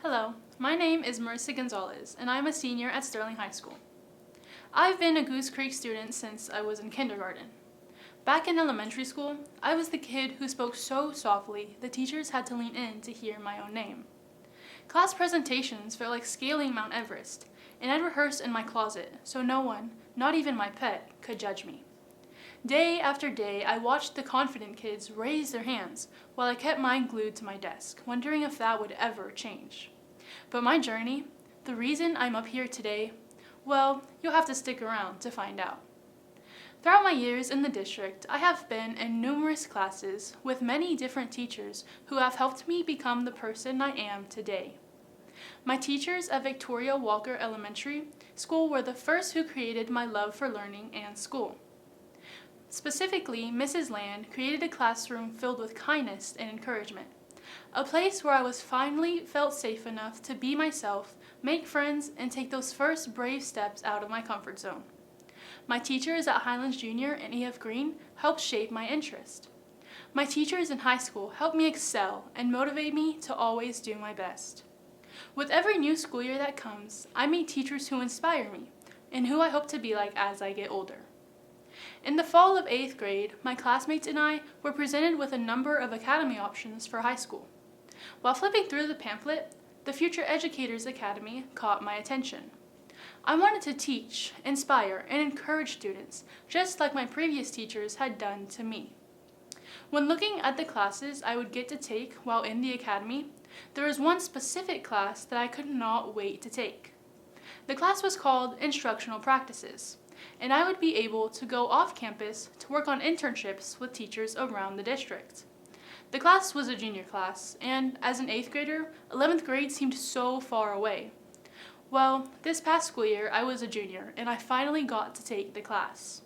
Hello, my name is Marissa Gonzalez, and I'm a senior at Sterling High School. I've been a Goose Creek student since I was in kindergarten. Back in elementary school, I was the kid who spoke so softly the teachers had to lean in to hear my own name. Class presentations felt like scaling Mount Everest, and I'd rehearse in my closet so no one, not even my pet, could judge me. Day after day, I watched the confident kids raise their hands while I kept mine glued to my desk, wondering if that would ever change. But my journey, the reason I'm up here today, well, you'll have to stick around to find out. Throughout my years in the district, I have been in numerous classes with many different teachers who have helped me become the person I am today. My teachers at Victoria Walker Elementary School were the first who created my love for learning and school. Specifically, Mrs. Land created a classroom filled with kindness and encouragement, a place where I was finally felt safe enough to be myself, make friends, and take those first brave steps out of my comfort zone. My teachers at Highlands Junior and E.F. Green helped shape my interest. My teachers in high school helped me excel and motivate me to always do my best. With every new school year that comes, I meet teachers who inspire me and who I hope to be like as I get older. In the fall of 8th grade, my classmates and I were presented with a number of academy options for high school. While flipping through the pamphlet, the Future Educators Academy caught my attention. I wanted to teach, inspire, and encourage students, just like my previous teachers had done to me. When looking at the classes I would get to take while in the academy, there was one specific class that I could not wait to take. The class was called Instructional Practices, and I would be able to go off campus to work on internships with teachers around the district. The class was a junior class, and as an 8th grader, 11th grade seemed so far away. Well, this past school year, I was a junior, and I finally got to take the class.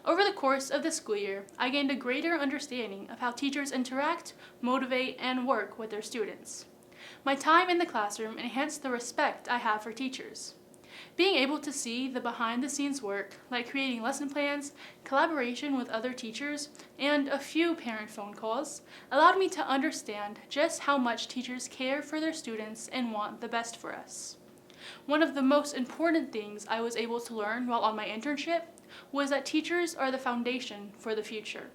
Over the course of the school year, I gained a greater understanding of how teachers interact, motivate, and work with their students. My time in the classroom enhanced the respect I have for teachers. Being able to see the behind-the-scenes work, like creating lesson plans, collaboration with other teachers, and a few parent phone calls, allowed me to understand just how much teachers care for their students and want the best for us. One of the most important things I was able to learn while on my internship was that teachers are the foundation for the future.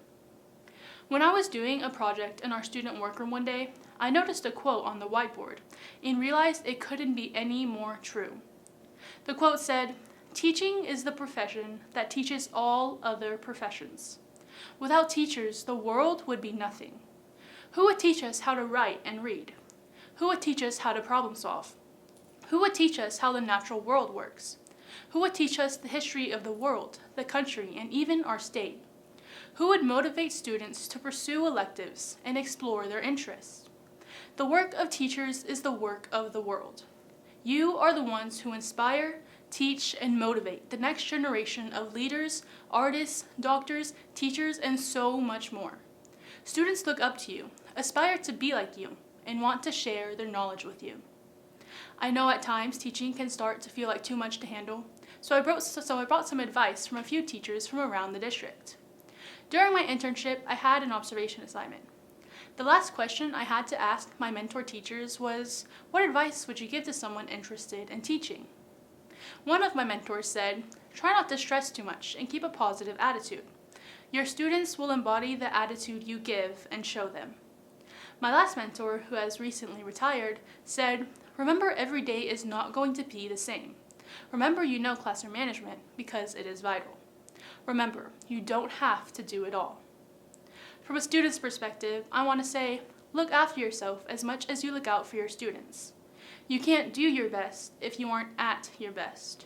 When I was doing a project in our student workroom one day, I noticed a quote on the whiteboard and realized it couldn't be any more true. The quote said, "Teaching is the profession that teaches all other professions. Without teachers, the world would be nothing. Who would teach us how to write and read? Who would teach us how to problem solve? Who would teach us how the natural world works? Who would teach us the history of the world, the country, and even our state? Who would motivate students to pursue electives and explore their interests? The work of teachers is the work of the world. You are the ones who inspire, teach, and motivate the next generation of leaders, artists, doctors, teachers, and so much more. Students look up to you, aspire to be like you, and want to share their knowledge with you." I know at times teaching can start to feel like too much to handle, so I brought some advice from a few teachers from around the district. During my internship, I had an observation assignment. The last question I had to ask my mentor teachers was, what advice would you give to someone interested in teaching? One of my mentors said, "Try not to stress too much and keep a positive attitude. Your students will embody the attitude you give and show them." My last mentor, who has recently retired, said, "Remember, every day is not going to be the same. Remember, you know classroom management because it is vital. Remember, you don't have to do it all." From a student's perspective, I want to say, look after yourself as much as you look out for your students. You can't do your best if you aren't at your best.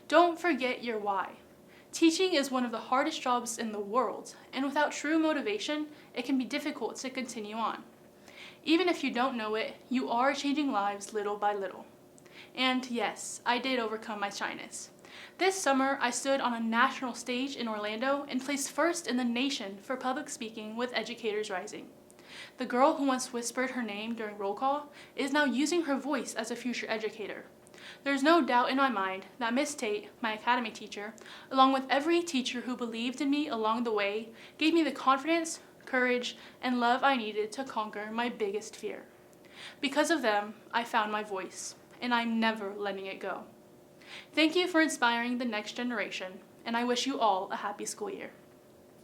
Don't forget your why. Teaching is one of the hardest jobs in the world, and without true motivation, it can be difficult to continue on. Even if you don't know it, you are changing lives little by little. And yes, I did overcome my shyness. This summer, I stood on a national stage in Orlando and placed first in the nation for public speaking with Educators Rising. The girl who once whispered her name during roll call is now using her voice as a future educator. There's no doubt in my mind that Miss Tate, my academy teacher, along with every teacher who believed in me along the way, gave me the confidence, courage, and love I needed to conquer my biggest fear. Because of them, I found my voice, and I'm never letting it go. Thank you for inspiring the next generation, and I wish you all a happy school year.